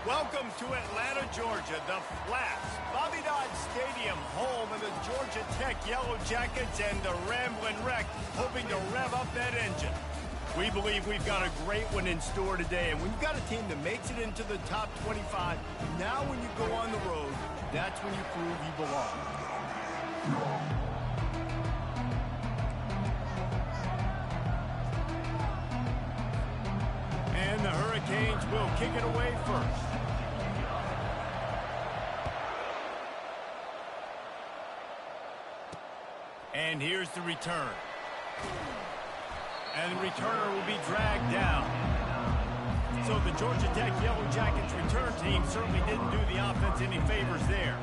Welcome to Atlanta, Georgia, the Flats, Bobby Dodd Stadium, home of the Georgia Tech Yellow Jackets and the Ramblin' Wreck, hoping to rev up that engine. We believe we've got a great one in store today, and when you've got a team that makes it into the top 25, now when you go on the road, that's when you prove you belong. And the Hurricanes will kick it away first. And here's the return. And the returner will be dragged down. So the Georgia Tech Yellow Jackets return team certainly didn't do the offense any favors there.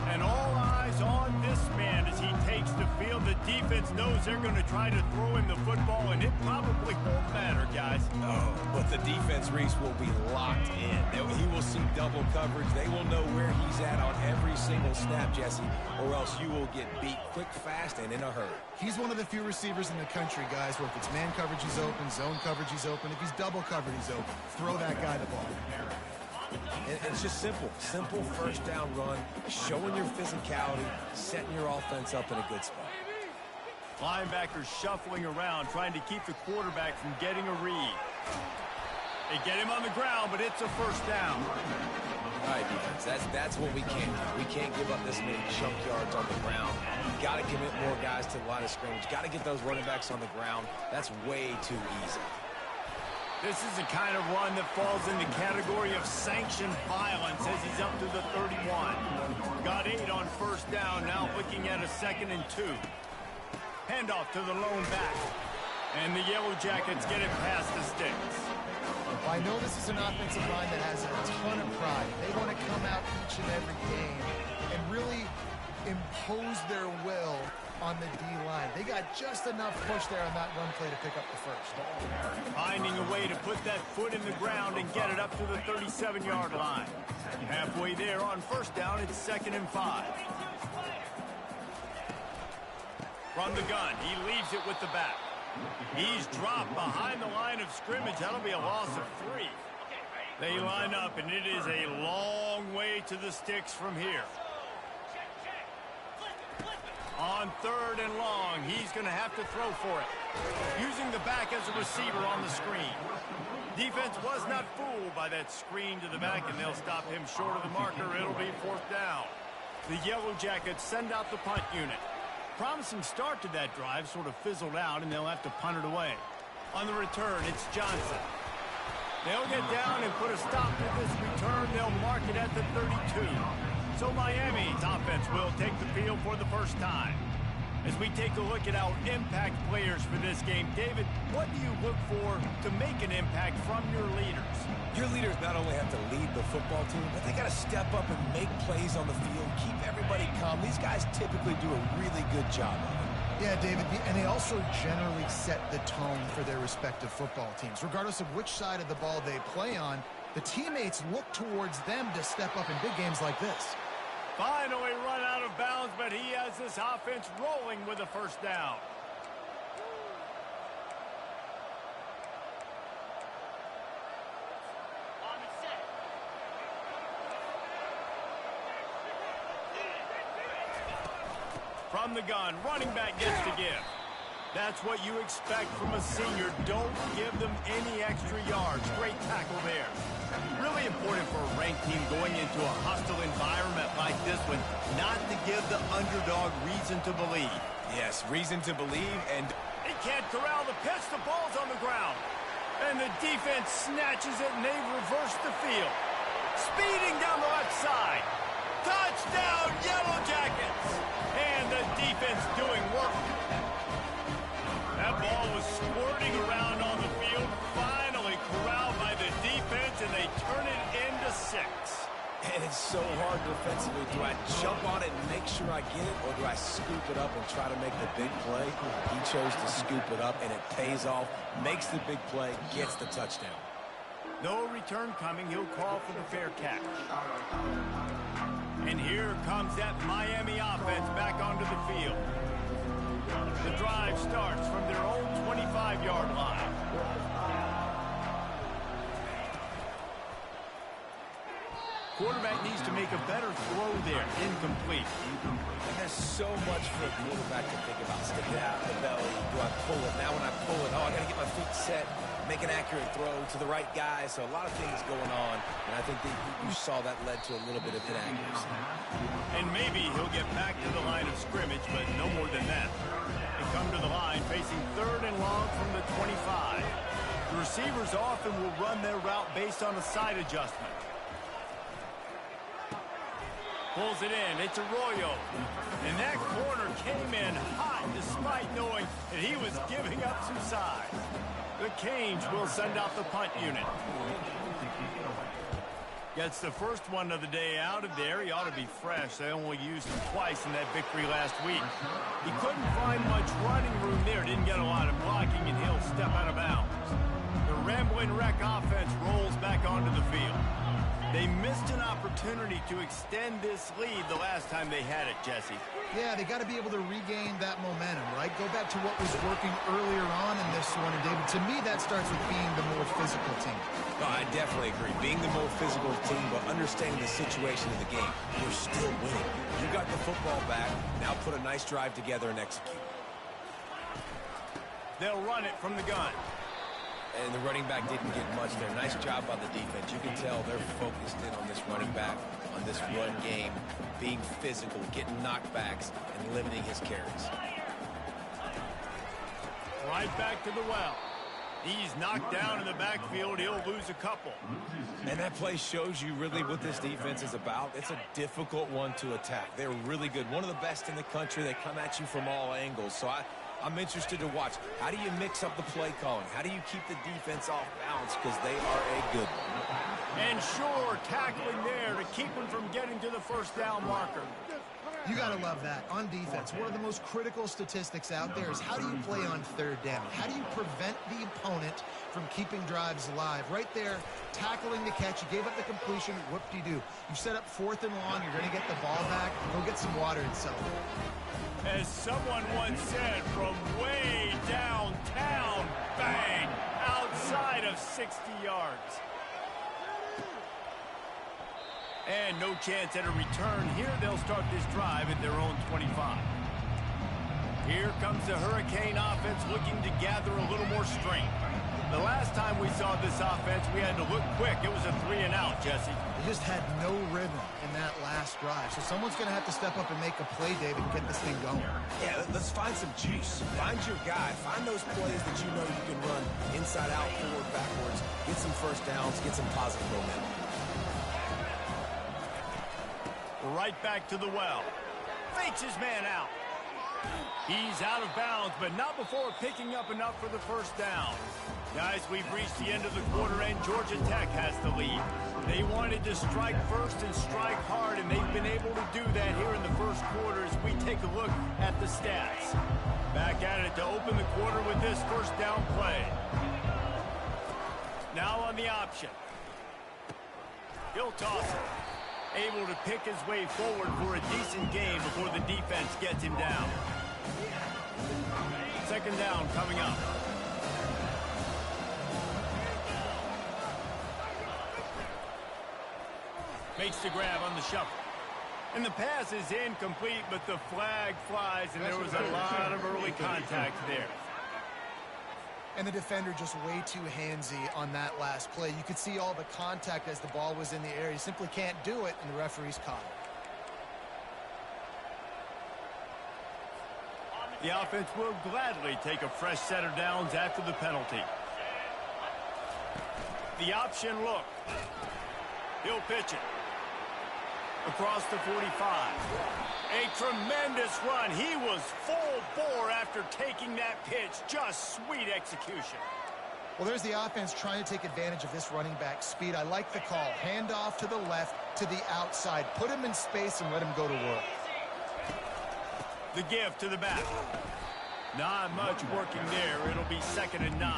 And all eyes on this man as he takes the field. The defense knows they're going to try to throw him the football, and it probably won't matter, guys. Oh, but the defense, Reese, will be locked in. He will see double coverage. They will know where he's at on every single snap, Jesse, or else you will get beat quick, fast, and in a hurry. He's one of the few receivers in the country, guys, where if it's man coverage, he's open, zone coverage, he's open. If he's double covered, he's open. Throw that guy the ball. It's just simple first down run, showing your physicality, setting your offense up in a good spot. Linebackers shuffling around, trying to keep the quarterback from getting a read. They get him on the ground, but it's a first down. All right, defense, that's what we can't do. We can't give up this many chunk yards on the ground. Got to commit more guys to the line of scrimmage. Got to get those running backs on the ground. That's way too easy. This is the kind of run that falls in the category of sanctioned violence as he's up to the 31. Got 8 on first down, now looking at a 2nd and 2. Handoff to the lone back. And the Yellow Jackets get it past the sticks. Well, I know this is an offensive line that has a ton of pride. They want to come out each and every game and really impose their will on the D-line. They got just enough push there on that run play to pick up the first. Finding a way to put that foot in the ground and get it up to the 37-yard line. Halfway there on first down, it's 2nd and 5. From the gun, he leaves it with the back. He's dropped behind the line of scrimmage. That'll be a loss of 3. They line up, and it is a long way to the sticks from here. On 3rd and long, he's going to have to throw for it. Using the back as a receiver on the screen. Defense was not fooled by that screen to the back, and they'll stop him short of the marker. It'll be 4th down. The Yellow Jackets send out the punt unit. Promising start to that drive sort of fizzled out, and they'll have to punt it away. On the return, it's Johnson. They'll get down and put a stop to this return. They'll mark it at the 32. So Miami's offense will take the field for the first time. As we take a look at our impact players for this game, David, what do you look for to make an impact from your leaders? Your leaders not only have to lead the football team, but they got to step up and make plays on the field, keep everybody calm. These guys typically do a really good job of it. Yeah, David, and they also generally set the tone for their respective football teams. Regardless of which side of the ball they play on, the teammates look towards them to step up in big games like this. Finally run out of bounds, but he has this offense rolling with a first down. From the gun, running back gets to give. That's what you expect from a senior. Don't give them any extra yards. Great tackle there. Really important for a ranked team going into a hostile environment like this one, not to give the underdog reason to believe. Yes, reason to believe, and They can't corral the pitch. The ball's on the ground. And the defense snatches it, and they reverse the field. Speeding down the left side. Touchdown, Yellow Jackets! And the defense doing work. That ball was squirting around on the field, finally corralled by the defense, and they turn it into 6. And it's so hard defensively. Do I jump on it and make sure I get it, or do I scoop it up and try to make the big play? He chose to scoop it up, and it pays off, makes the big play, gets the touchdown. No return coming. He'll call for the fair catch. And here comes that Miami offense back onto the field. The drive starts from their own 25-yard line. Quarterback needs to make a better throw there. Incomplete. And there's so much for a quarterback to think about. Stick it out in the belly. Do I pull it? Now when I pull it, I got to get my feet set, make an accurate throw to the right guy. So a lot of things going on. And I think that you saw that led to a little bit of inaccuracy. And maybe he'll get back to the line of scrimmage, but no more than that. They come to the line facing 3rd and long from the 25. The receivers often will run their route based on a side adjustment. Pulls it in. It's Arroyo. And that corner came in hot despite knowing that he was giving up some size. The Canes will send out the punt unit. Gets the first one of the day out of there. He ought to be fresh. They only used him twice in that victory last week. He couldn't find much running room there. Didn't get a lot of blocking, and he'll step out of bounds. The Rambling Wreck offense rolls back onto the field. They missed an opportunity to extend this lead the last time they had it, Jesse. Yeah, they got to be able to regain that momentum, right? Go back to what was working earlier on in this one. And, David, to me, that starts with being the more physical team. Oh, I definitely agree. Being the more physical team, but understanding the situation of the game. You're still winning. You got the football back. Now put a nice drive together and execute. They'll run it from the gun. And the running back didn't get much there. Nice job by the defense. You can tell they're focused in on this running back, on this run game, being physical, getting knockbacks, and limiting his carries. Right back to the well. He's knocked down in the backfield. He'll lose a couple. And that play shows you really what this defense is about. It's a difficult one to attack. They're really good. One of the best in the country. They come at you from all angles. So I'm interested to watch. How do you mix up the play calling? How do you keep the defense off balance? Because they are a good one. And sure, tackling there to keep him from getting to the first down marker. You got to love that. On defense, one of the most critical statistics out there is how do you play on 3rd down? How do you prevent the opponent from keeping drives alive? Right there, tackling the catch. You gave up the completion. Whoop-de-doo. You set up 4th and long. You're going to get the ball back. Go get some water and celebrate. As someone once said, from way downtown, bang, outside of 60 yards. And no chance at a return here. They'll start this drive at their own 25. Here comes the Hurricane offense looking to gather a little more strength. The last time we saw this offense, we had to look quick. It was a 3-and-out, Jesse. They just had no rhythm in that last drive. So someone's going to have to step up and make a play, David, and get this thing going. Yeah, let's find some juice. Find your guy. Find those plays that you know you can run inside out, forward, backwards. Get some first downs. Get some positive momentum. Right back to the well. Fakes his man out. He's out of bounds, but not before picking up enough for the first down. Guys, we've reached the end of the quarter, and Georgia Tech has the lead. They wanted to strike first and strike hard, and they've been able to do that here in the first quarter as we take a look at the stats. Back at it to open the quarter with this first down play. Now on the option. He'll toss it. Able to pick his way forward for a decent gain before the defense gets him down. 2nd down coming up. Makes the grab on the shuffle. And the pass is incomplete, but the flag flies, and there was a lot of early contact there. And the defender just way too handsy on that last play. You could see all the contact as the ball was in the air. You simply can't do it, and the referee's caught it. The offense will gladly take a fresh set of downs after the penalty. The option look. He'll pitch it. Across the 45. A tremendous run. He was full bore after taking that pitch. Just sweet execution. Well, there's the offense trying to take advantage of this running back speed. I like the call. Hand off to the left, to the outside. Put him in space and let him go to work. The give to the back. Not much working there. It'll be 2nd and 9.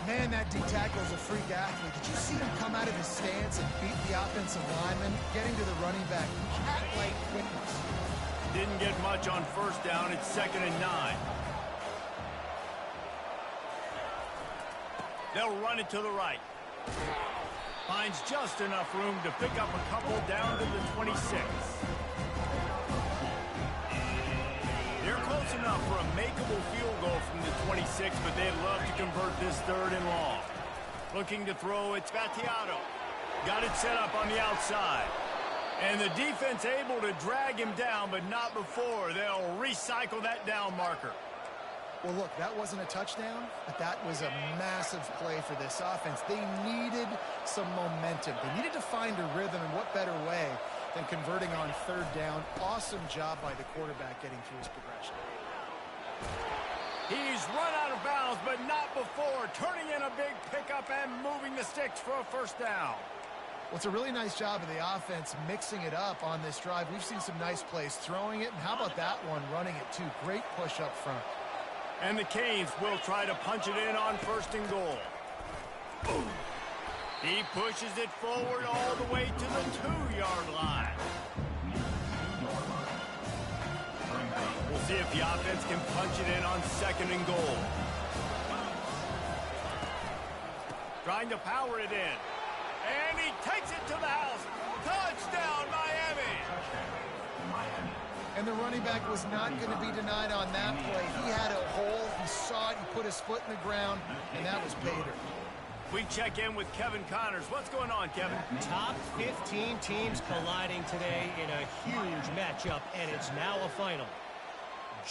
Man, that D-tackle's a freak athlete. Did you see him come out of his stance and beat the offensive lineman? Getting to the running back. Cat-like quickness. Didn't get much on first down. It's 2nd and 9. They'll run it to the right. Finds just enough room to pick up a couple down to the 26. They're close enough for a makeable field goal from the 26, but they'd love to convert this 3rd and long. Looking to throw, it's Vattiato. Got it set up on the outside. And the defense able to drag him down, but not before they'll recycle that down marker. Well, look, that wasn't a touchdown, but that was a massive play for this offense. They needed some momentum. They needed to find a rhythm, and what better way than converting on 3rd down. Awesome job by the quarterback getting through his progression. He's run out of bounds, but not before turning in a big pickup and moving the sticks for a 1st down. Well, it's a really nice job of the offense mixing it up on this drive. We've seen some nice plays throwing it, and how about that one running it too? Great push up front. And the Canes will try to punch it in on 1st and goal. He pushes it forward all the way to the 2-yard line. We'll see if the offense can punch it in on 2nd and goal. Trying to power it in. And he takes it to the house. Touchdown, Miami! And the running back was not going to be denied on that play. He had a hole. He saw it. He put his foot in the ground, and that was pay dirt. We check in with Kevin Connors. What's going on, Kevin? Top 15 teams colliding today in a huge matchup, and it's now a final.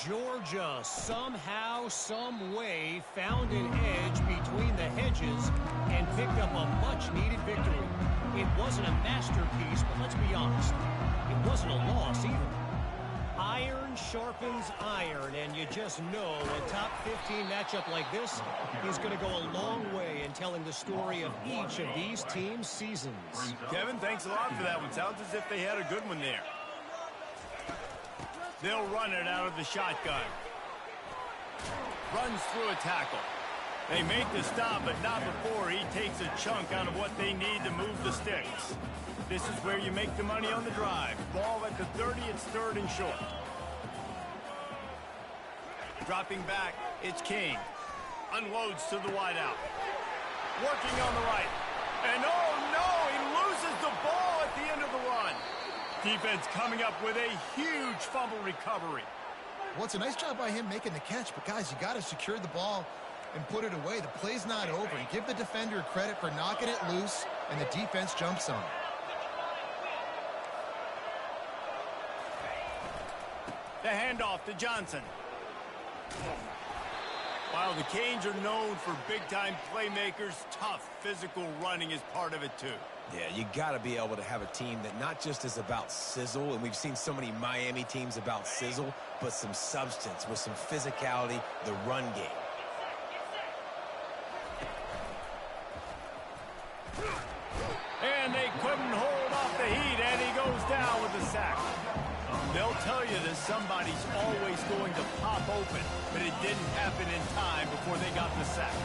Georgia somehow, some way, found an edge between the hedges and picked up a much-needed victory. It wasn't a masterpiece, but let's be honest, it wasn't a loss either. Iron sharpens iron, and you just know a top 15 matchup like this is going to go a long way in telling the story of each of these teams' seasons. Kevin, thanks a lot for that one. Sounds as if they had a good one there. They'll run it out of the shotgun. Runs through a tackle. They make the stop, but not before he takes a chunk out of what they need to move the sticks. This is where you make the money on the drive. Ball at the 30, it's 3rd and short. Dropping back, it's King. Unloads to the wideout. Working on the right. And oh no, he loses the ball at the end of the run. Defense coming up with a huge fumble recovery. Well, it's a nice job by him making the catch, but guys, you got to secure the ball and put it away. The play's not over. And give the defender credit for knocking it loose, and the defense jumps on it. The handoff to Johnson. While the Canes are known for big-time playmakers, tough physical running is part of it too. Yeah, you got to be able to have a team that not just is about sizzle, and we've seen so many Miami teams about sizzle, but some substance with some physicality, the run game. And they couldn't hold off the heat, and he goes down with the sack. They'll tell you that somebody's always going to pop open, but it didn't happen in time before they got the sack.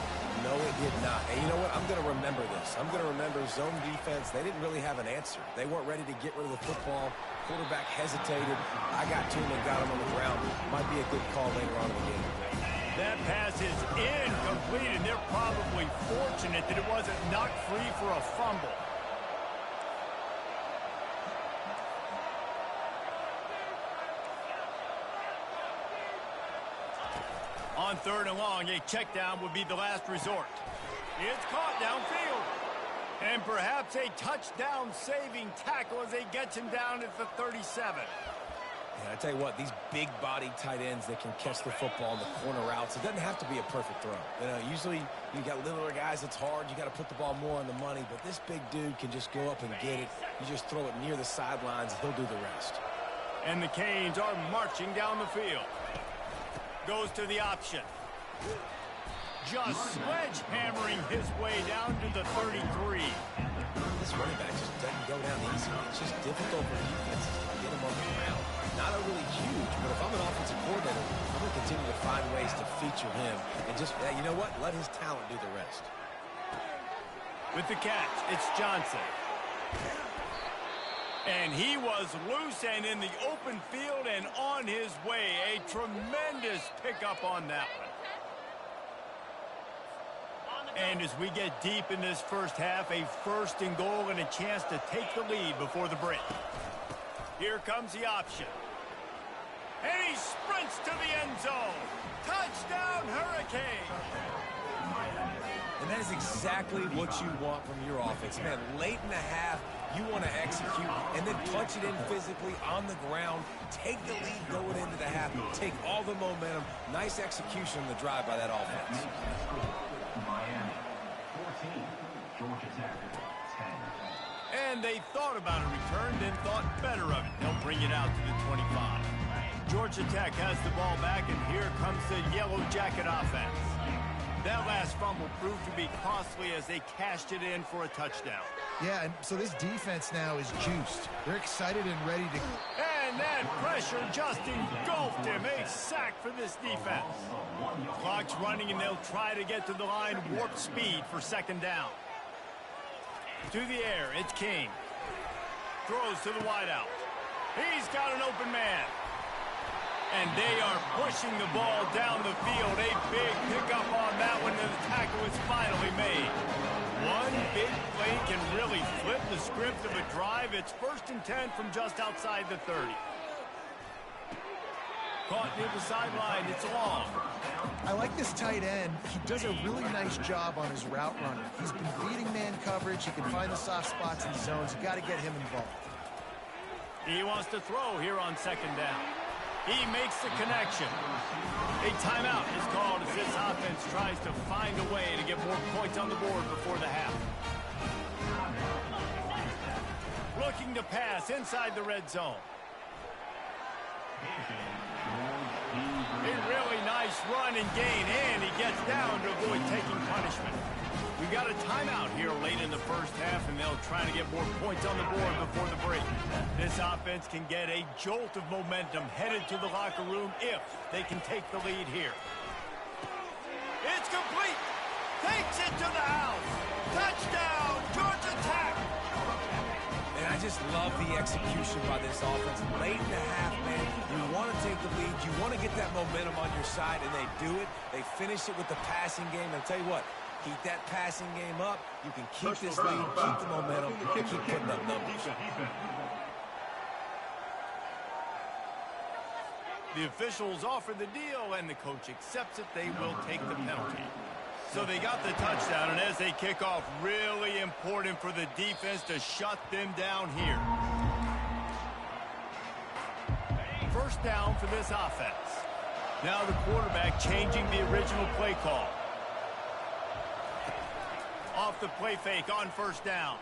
No, it did not. And you know what? I'm going to remember this. I'm going to remember zone defense. They didn't really have an answer. They weren't ready to get rid of the football. Quarterback hesitated. I got to him and got him on the ground. Might be a good call later on in the game. That pass is incomplete, and they're probably fortunate that it wasn't knocked free for a fumble. On 3rd and long, a check down would be the last resort. It's caught downfield. And perhaps a touchdown-saving tackle as they get him down at the 37. Yeah, I tell you what, these big-bodied tight ends that can catch the football in the corner routes, it doesn't have to be a perfect throw. You know, usually you got littler guys, it's hard. You got to put the ball more on the money. But this big dude can just go up and get it. You just throw it near the sidelines, he'll do the rest. And the Canes are marching down the field. Goes to the option. Just sledgehammering his way down to the 33. This running back just doesn't go down easy. It's just difficult for defenses to get him on the ground. Not a really huge, but if I'm an offensive coordinator, I'm going to continue to find ways to feature him. And just, you know what? Let his talent do the rest. With the catch, it's Johnson. And he was loose and in the open field and on his way. A tremendous pickup on that one. And as we get deep in this first half, a first and goal and a chance to take the lead before the break. Here comes the option. And he sprints to the end zone. Touchdown, Hurricane! And that is exactly what you want from your offense. Man, late in the half, you want to execute and then punch it in physically on the ground. Take the lead going into the half. Take all the momentum. Nice execution on the drive by that offense. Miami, 14, Georgia Tech, 10. And they thought about a return, then thought better of it. They'll bring it out to the 25. Georgia Tech has the ball back, and here comes the Yellow Jacket offense. That last fumble proved to be costly as they cashed it in for a touchdown. Yeah, and so this defense now is juiced. They're excited and ready to... And that pressure just engulfed him. A sack for this defense. Clock's running, and they'll try to get to the line warp speed for second down. To the air, it's King. Throws to the wideout. He's got an open man. And they are pushing the ball down the field. A big pickup on that one, and the tackle is finally made. One big play can really flip the script of a drive. It's 1st and 10 from just outside the 30. Caught near the sideline. It's long. I like this tight end. He does a really nice job on his route running. He's been beating man coverage. He can find the soft spots in zones. You got to get him involved. He wants to throw here on second down. He makes the connection. A timeout is called as this offense tries to find a way to get more points on the board before the half. Looking to pass inside the red zone. A really nice run and gain, and he gets down to avoid taking punishment. We got a timeout here late in the first half, and they'll try to get more points on the board before the break. This offense can get a jolt of momentum headed to the locker room if they can take the lead here. It's complete. Takes it to the house. Touchdown, Georgia Tech. And I just love the execution by this offense. Late in the half, man, you want to take the lead. You want to get that momentum on your side, and they do it. They finish it with the passing game. And I'll tell you what, keep that passing game up. You can keep this lead, keep the momentum, and keep putting up numbers. The officials offer the deal, and the coach accepts it. They will take the penalty. So they got the touchdown, and as they kick off, really important for the defense to shut them down here. First down for this offense. Now the quarterback changing the original play call. Off the play fake on first down.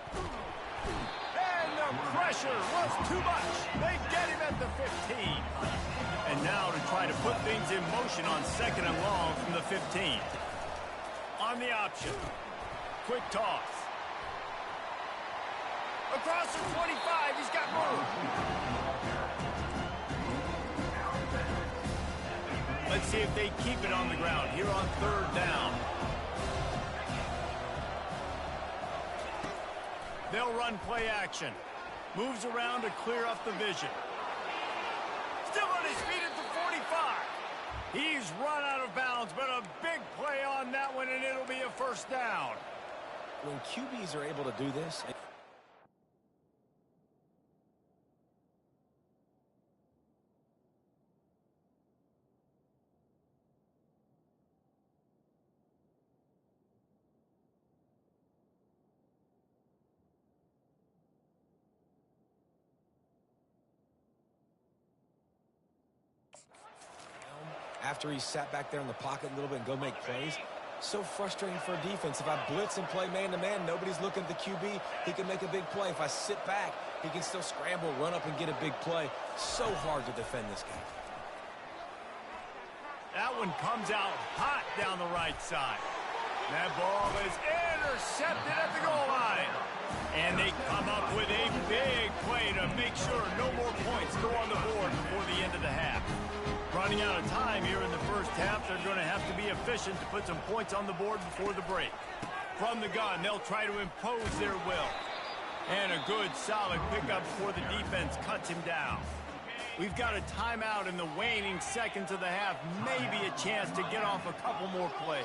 And the pressure was too much. They get him at the 15. And now to try to put things in motion on second and long from the 15. On the option. Quick toss. Across the 25, he's got room. Let's see if they keep it on the ground here on third down. They'll run play action. Moves around to clear up the vision. Still on his feet at the 45. He's run out of bounds, but a big play on that one, and it'll be a first down. When QBs are able to do this... After he sat back there in the pocket a little bit and go make plays. So frustrating for a defense. If I blitz and play man-to-man, nobody's looking at the QB. He can make a big play. If I sit back, he can still scramble, run up, and get a big play. So hard to defend this guy. That one comes out hot down the right side. That ball is intercepted at the goal line. And they come up with a big play to make sure no more points go on the board before the end of the half. Running out of time here in the first half, they're going to have to be efficient to put some points on the board before the break. From the gun, they'll try to impose their will. And a good, solid pickup before the defense cuts him down. We've got a timeout in the waning seconds of the half. Maybe a chance to get off a couple more plays.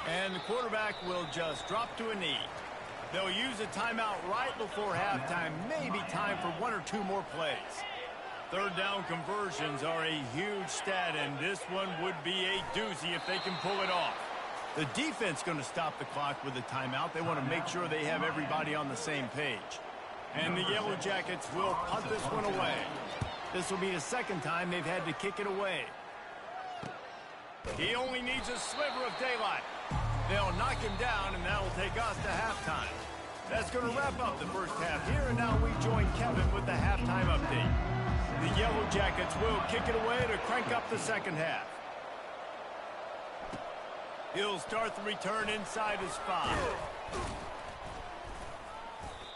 And the quarterback will just drop to a knee. They'll use a timeout right before halftime, maybe time for 1 or 2 more plays. Third down conversions are a huge stat, and this one would be a doozy if they can pull it off. The defense going to stop the clock with a timeout. They want to make sure they have everybody on the same page. And the Yellow Jackets will punt this one away. This will be the second time they've had to kick it away. He only needs a sliver of daylight. They'll knock him down, and that'll take us to halftime. That's going to wrap up the first half here, and now we join Kevin with the halftime update. The Yellow Jackets will kick it away to crank up the second half. He'll start the return inside his 5.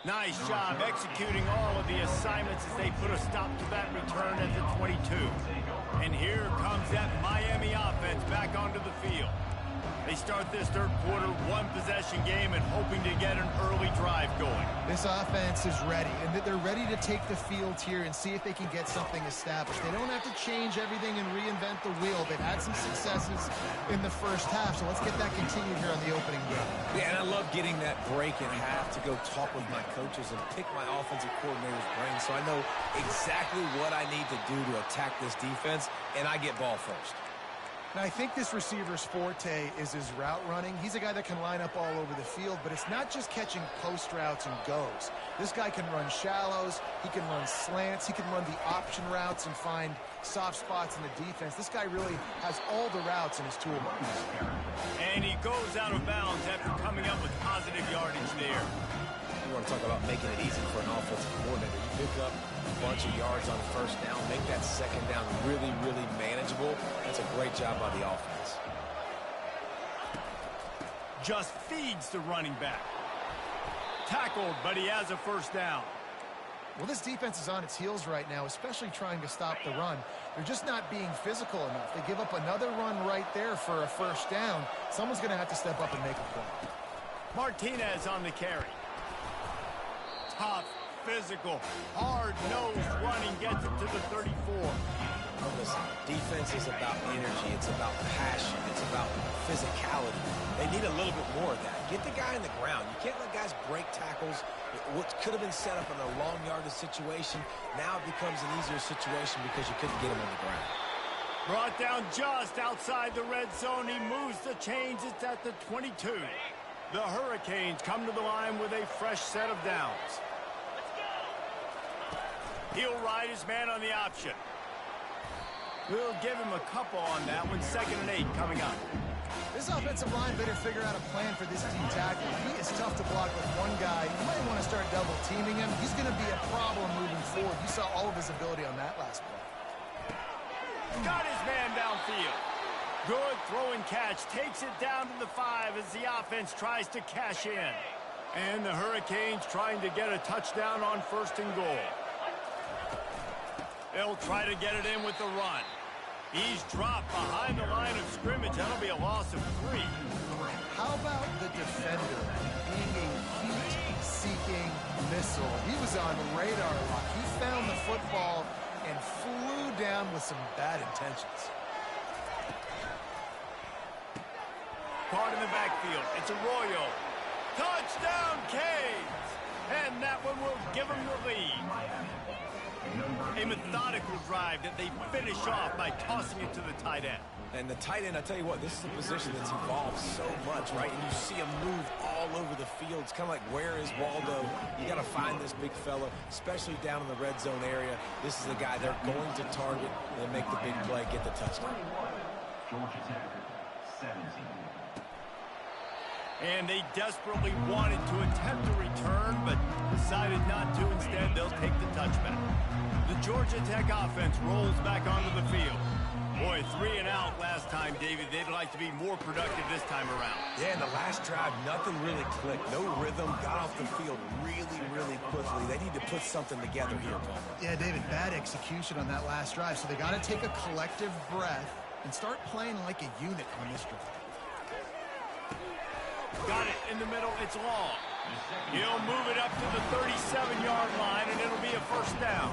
Nice job executing all of the assignments as they put a stop to that return at the 22. And here comes that Miami offense back onto the field. They start this third quarter one-possession game and hoping to get an early drive going. This offense is ready, and they're ready to take the field here and see if they can get something established. They don't have to change everything and reinvent the wheel. They've had some successes in the first half, so let's get that continued here on the opening drive. Yeah, and I love getting that break in half to go talk with my coaches and pick my offensive coordinator's brain so I know exactly what I need to do to attack this defense, and I get ball first. Now, I think this receiver's forte is his route running. He's a guy that can line up all over the field, but it's not just catching post routes and goes. This guy can run shallows, he can run slants, he can run the option routes and find soft spots in the defense. This guy really has all the routes in his toolbox. And he goes out of bounds after coming up with positive yardage there. You want to talk about making it easy for an offensive coordinator. You pick up a bunch of yards on first down, make that second down really, really manageable. That's a great job by the offense. Just feeds the running back. Tackled, but he has a first down. Well, this defense is on its heels right now, especially trying to stop the run. They're just not being physical enough. They give up another run right there for a first down. Someone's going to have to step up and make a play. Martinez on the carry. Tough, physical, hard-nosed running gets him to the 34. Listen, defense is about energy. It's about passion. It's about physicality. They need a little bit more of that. Get the guy in the ground. You can't let guys break tackles. What could have been set up in a long yardage situation, now it becomes an easier situation because you couldn't get him on the ground. Brought down just outside the red zone. He moves the chains. It's at the 22. The Hurricanes come to the line with a fresh set of downs. He'll ride his man on the option. We'll give him a couple on that one. 2nd and 8 coming up. This offensive line better figure out a plan for this D tackle. He is tough to block with one guy. You might want to start double teaming him. He's going to be a problem moving forward. You saw all of his ability on that last play. Got his man downfield. Good throw and catch. Takes it down to the 5 as the offense tries to cash in. And the Hurricanes trying to get a touchdown on 1st and goal. They'll try to get it in with the run. He's dropped behind the line of scrimmage. That'll be a loss of 3. How about the defender being a heat-seeking missile? He was on radar lock. He found the football and flew down with some bad intentions. Caught in the backfield. It's Arroyo. Touchdown, Canes! And that one will give them the lead. A methodical drive that they finish off by tossing it to the tight end. And the tight end, I tell you what, this is a position that's evolved so much, right? And you see him move all over the field. It's kind of like, where is Waldo? You got to find this big fella, especially down in the red zone area. This is the guy they're going to target and make the big play, get the touchdown. Georgia Tech, 17. And they desperately wanted to attempt a return, but decided not to. Instead, they'll take the touchback. The Georgia Tech offense rolls back onto the field. Boy, 3 and out last time, David. They'd like to be more productive this time around. Yeah, in the last drive, nothing really clicked. No rhythm, got off the field really, really quickly. They need to put something together here, Paul. Yeah, David, bad execution on that last drive, so they got to take a collective breath and start playing like a unit on this drive. Got it in the middle. It's long. He'll move it up to the 37-yard line, and it'll be a first down.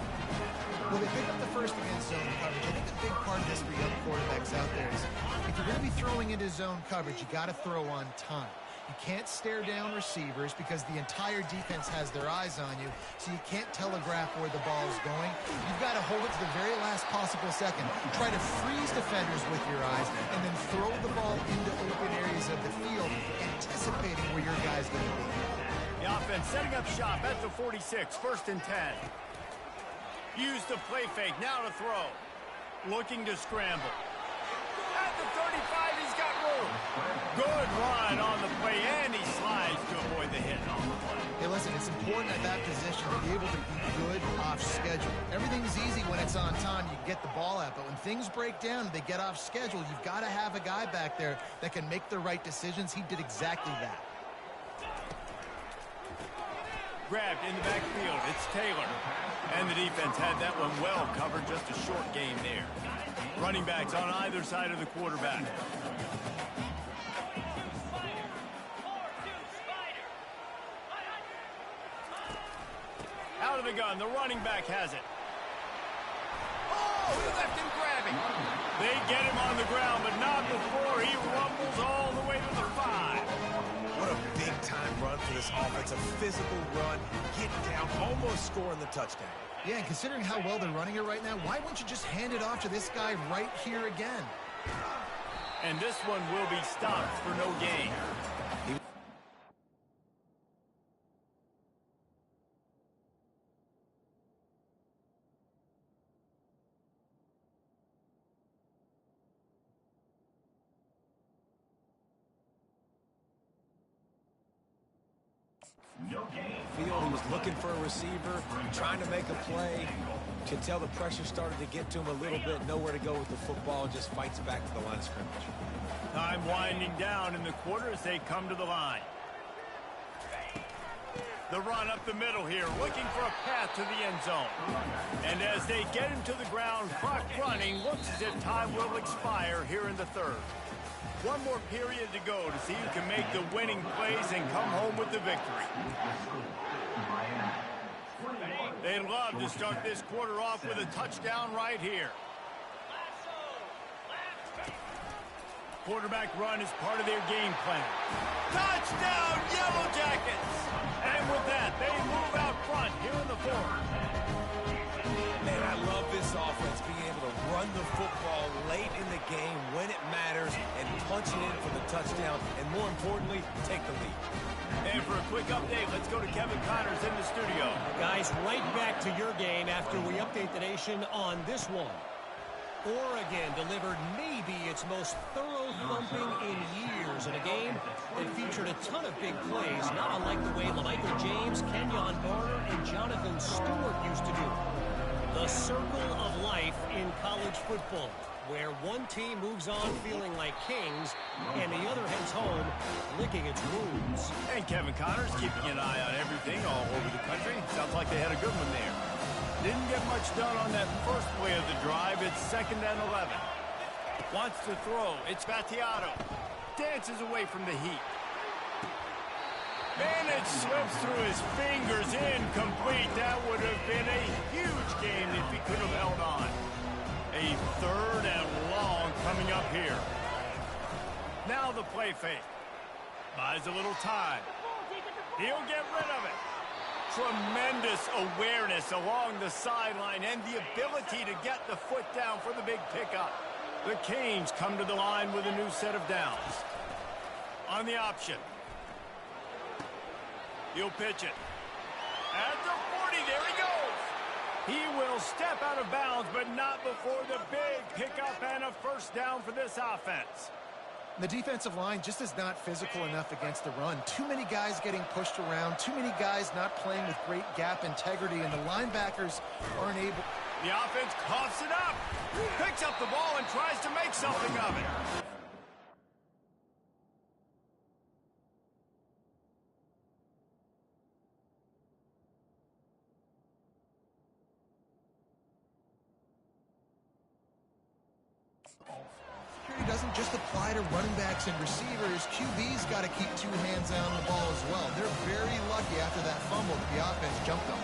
Well, they pick up the first against zone coverage. I think a big part of this for young quarterbacks out there is if you're going to be throwing into zone coverage, you got to throw on time. You can't stare down receivers because the entire defense has their eyes on you, so you can't telegraph where the ball is going. You've got to hold it to the very last possible second. Try to freeze defenders with your eyes and then throw the ball into open areas of the field, anticipating where your guy's going to be. The offense setting up shop at the 46, first and 10. Use the play fake, now to throw. Looking to scramble. At the 35, he's got room. Good run on the play, and he slides to avoid the hit on the play. Hey, listen, it's important at that position to be able to be good off schedule. Everything's easy when it's on time. You can get the ball out, but when things break down and they get off schedule, you've got to have a guy back there that can make the right decisions. He did exactly that. Grabbed in the backfield, it's Taylor. And the defense had that one well covered, just a short game there. Running backs on either side of the quarterback. Out of the gun, the running back has it. Oh, he left him grabbing. They get him on the ground, but not before he rumbles all the way to the 5. What a big-time run for this offense. A physical run, getting down, almost scoring the touchdown. Yeah, and considering how well they're running it right now, why wouldn't you just hand it off to this guy right here again? And this one will be stopped for no gain. No gain. Field, he was looking for a receiver, trying to make a play. Could tell the pressure started to get to him a little bit. Nowhere to go with the football, just fights back to the line of scrimmage. Time winding down in the quarter as they come to the line. The run up the middle here, looking for a path to the end zone. And as they get him to the ground, clock running, looks as if time will expire here in the third. One more period to go to see who can make the winning plays and come home with the victory. They'd love to start this quarter off with a touchdown right here. Quarterback run is part of their game plan. Touchdown, Yellow Jackets! And with that, they move out front here in the fourth. Man, I love this offense, being able to run the football late in the game when it matters and punch it in for the touchdown, and more importantly, take the lead. And for a quick update, let's go to Kevin Connors in the studio. Guys, right back to your game after we update the nation on this one. Oregon delivered maybe its most thorough thumping in years in a game that featured a ton of big plays, not unlike the way Michael James, Kenyon Barner, and Jonathan Stewart used to do. The circle of life in college football, where one team moves on feeling like kings and the other heads home licking its wounds. And Kevin Connors keeping an eye on everything all over the country. Sounds like they had a good one there. Didn't get much done on that first play of the drive. It's 2nd and 11. Wants to throw. It's Battiato. Dances away from the heat. And it slips through his fingers. Incomplete. That would have been a huge game if he could have held on. A 3rd and long coming up here. Now the play fake. Buys a little time. He'll get rid of it. Tremendous awareness along the sideline and the ability to get the foot down for the big pickup. The Canes come to the line with a new set of downs. On the option. He'll pitch it. At the 40, there he goes. He will step out of bounds, but not before the big pickup and a first down for this offense. The defensive line just is not physical enough against the run. Too many guys getting pushed around, too many guys not playing with great gap integrity, and the linebackers aren't able. The offense coughs it up, picks up the ball and tries to make something of it. Security doesn't just apply to running backs and receivers. QB's got to keep two hands on the ball as well. They're very lucky after that fumble that the offense jumped on.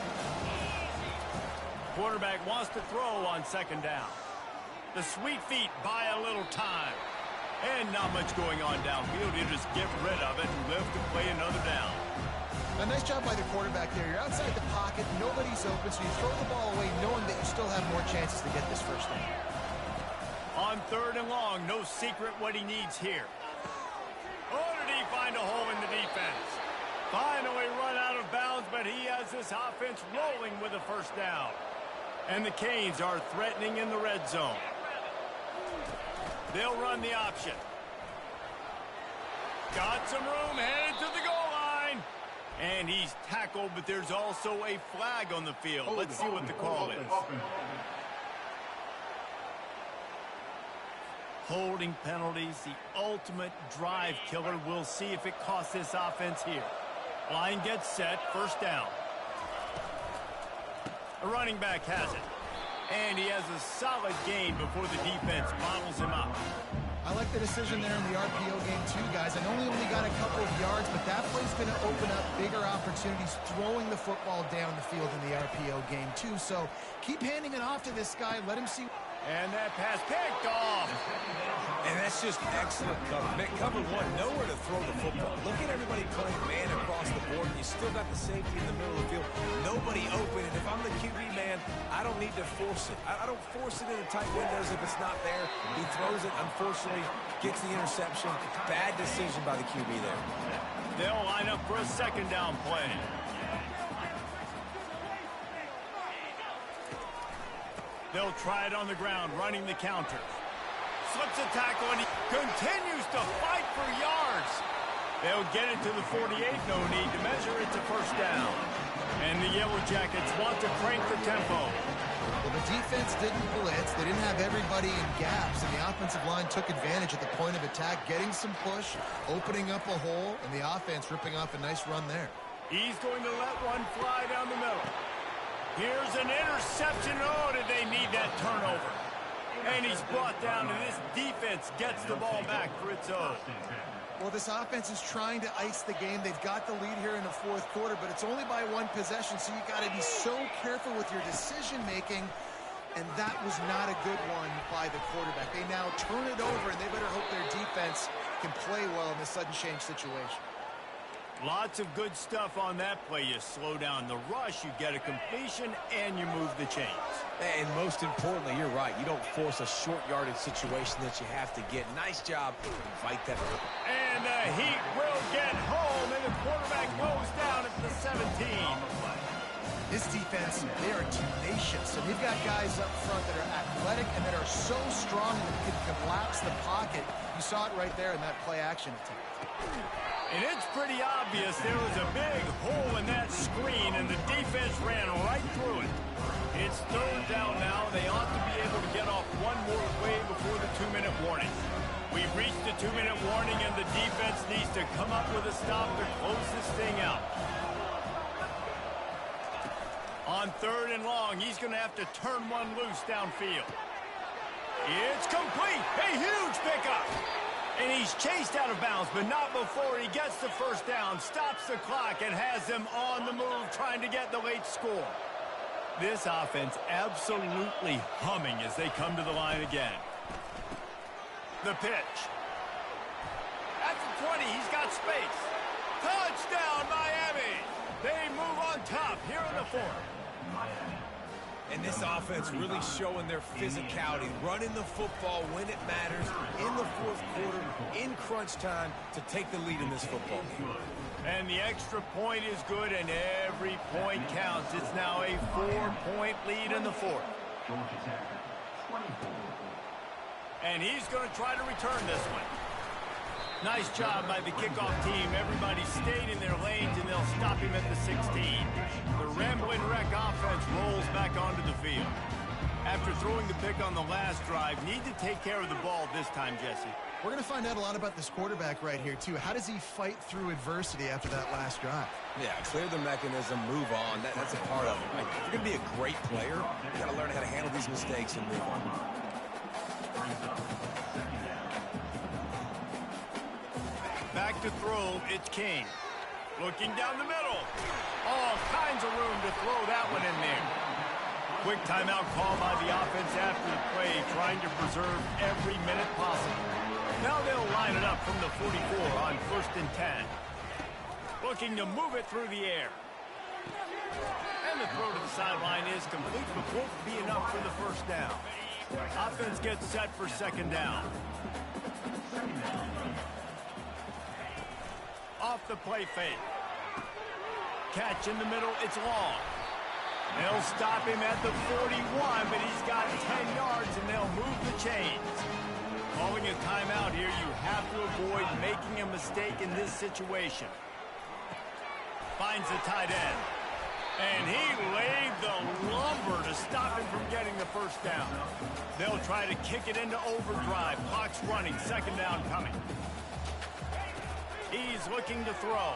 Quarterback wants to throw on second down. The sweet feet buy a little time. And not much going on downfield. You just get rid of it and live to play another down. A nice job by the quarterback there. You're outside the pocket, nobody's open, so you throw the ball away knowing that you still have more chances to get this first down. On third and long, no secret what he needs here. Oh, did he find a hole in the defense? Finally run out of bounds, but he has this offense rolling with a first down. And the Canes are threatening in the red zone. They'll run the option. Got some room, headed to the goal line. And he's tackled, but there's also a flag on the field. Let's see what the call is. Holding penalties, the ultimate drive killer. We'll see if it costs this offense here. Line gets set, first down. A running back has it. And he has a solid gain before the defense bottles him up. I like the decision there in the RPO game too, guys. I know he only got a couple of yards, but that play's going to open up bigger opportunities throwing the football down the field in the RPO game too. So keep handing it off to this guy. Let him see. And that pass picked off. And that's just excellent cover. Man, cover one, nowhere to throw the football. Look at everybody playing man across the board, and you still got the safety in the middle of the field. Nobody open, and if I'm the QB, man, I don't need to force it. I don't force it into tight windows if it's not there. He throws it, unfortunately, gets the interception. Bad decision by the QB there. They'll line up for a second down play. They'll try it on the ground, running the counter. Slips a tackle, and he continues to fight for yards. They'll get it to the 48, no need to measure. It's a first down. And the Yellow Jackets want to crank the tempo. Well, the defense didn't blitz. They didn't have everybody in gaps, and the offensive line took advantage at the point of attack, getting some push, opening up a hole, and the offense ripping off a nice run there. He's going to let one fly down the middle. Here's an interception. Oh, did they need that turnover? And he's brought down, and this defense gets the ball back for its own. Well, this offense is trying to ice the game. They've got the lead here in the fourth quarter, but it's only by one possession, so you got to be so careful with your decision-making, and that was not a good one by the quarterback. They now turn it over, and they better hope their defense can play well in this sudden change situation. Lots of good stuff on that play. You slow down the rush, you get a completion, and you move the chains. And most importantly, you're right. You don't force a short yardage situation that you have to get. Nice job. Fight that. And the Heat will get home, and the quarterback goes down at the 17. This defense, they are tenacious, and they've got guys up front that are athletic and that are so strong that can collapse the pocket. You saw it right there in that play-action attempt. And it's pretty obvious there was a big hole in that screen, and the defense ran right through it. It's third down now. They ought to be able to get off one more play before the 2-minute warning. We've reached the 2-minute warning, and the defense needs to come up with a stop to close this thing out. On third and long, he's going to have to turn one loose downfield. It's complete. A huge pickup. And he's chased out of bounds, but not before he gets the first down, stops the clock, and has them on the move trying to get the late score. This offense absolutely humming as they come to the line again. The pitch. At the 20, he's got space. Touchdown, Miami! They move on top here in the fourth. And this offense really showing their physicality, running the football when it matters, in the fourth quarter, in crunch time, to take the lead in this football game. And the extra point is good, and every point counts. It's now a 4-point lead in the fourth. And he's going to try to return this one. Nice job by the kickoff team. Everybody stayed in their lanes, and they'll stop him at the 16. The Ramblin' Wreck offense rolls back onto the field. After throwing the pick on the last drive, need to take care of the ball this time, Jesse. We're going to find out a lot about this quarterback right here, too. How does he fight through adversity after that last drive? Yeah, clear the mechanism, move on. That's a part of it. Right? If you're going to be a great player, you got to learn how to handle these mistakes and move on. to throw, it's King. Looking down the middle. All kinds of room to throw that one in there. Quick timeout call by the offense after the play, trying to preserve every minute possible. Now they'll line it up from the 44 on 1st and 10. Looking to move it through the air. And the throw to the sideline is complete, but won't be enough for the first down. Offense gets set for 2nd down. Off the play fake. Catch in the middle, it's long. They'll stop him at the 41, but he's got 10 yards, and they'll move the chains. Calling a timeout here, you have to avoid making a mistake in this situation. Finds the tight end. And he laid the lumber to stop him from getting the first down. They'll try to kick it into overdrive. Clock's running, 2nd down coming. He's looking to throw.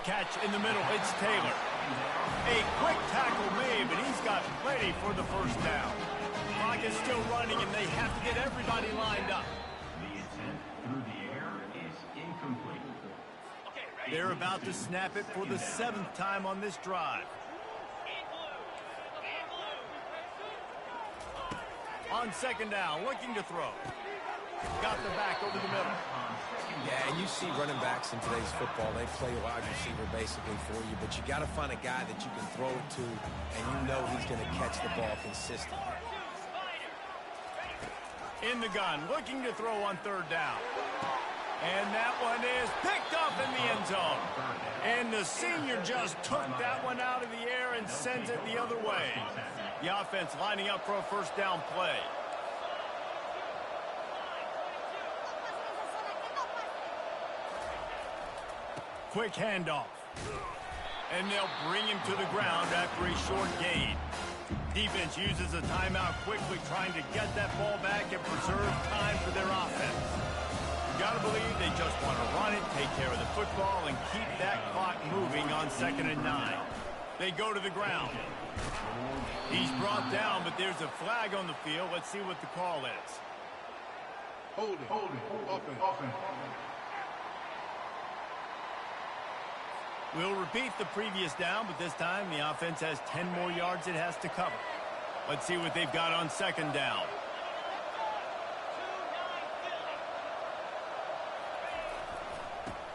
Catch in the middle, it's Taylor. A quick tackle made, but he's got plenty for the first down. Clock is still running, and they have to get everybody lined up. The attempt through the air is incomplete. They're about to snap it for the 7th time on this drive. On 2nd down, looking to throw. Got the back over the middle. Yeah, and you see running backs in today's football, they play a wide receiver basically for you, but you got to find a guy that you can throw it to, and you know he's going to catch the ball consistently. In the gun, looking to throw on 3rd down. And that one is picked up in the end zone. And the senior just took that one out of the air and sends it the other way. The offense lining up for a 1st down play. Quick handoff. And they'll bring him to the ground after a short gain. Defense uses a timeout quickly, trying to get that ball back and preserve time for their offense. You got to believe they just want to run it, take care of the football, and keep that clock moving on 2nd and 9. They go to the ground. He's brought down, but there's a flag on the field. Let's see what the call is. Hold it. Offense. We'll repeat the previous down, but this time the offense has 10 more yards it has to cover. Let's see what they've got on 2nd down.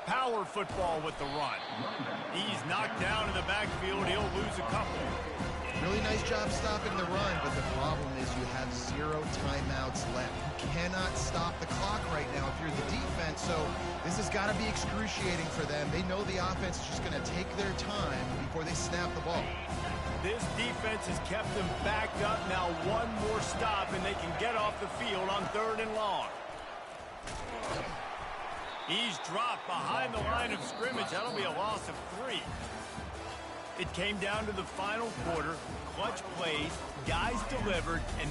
Power football with the run. He's knocked down in the backfield. He'll lose a couple. Really nice job stopping the run, but the problem is you have 0 timeouts left. You cannot stop the clock right now if you're the defense, so this has got to be excruciating for them. They know the offense is just going to take their time before they snap the ball. This defense has kept them backed up. Now one more stop, and they can get off the field on 3rd and long. He's dropped behind the line of scrimmage. That'll be a loss of 3. It came down to the final quarter. Clutch plays, guys delivered, and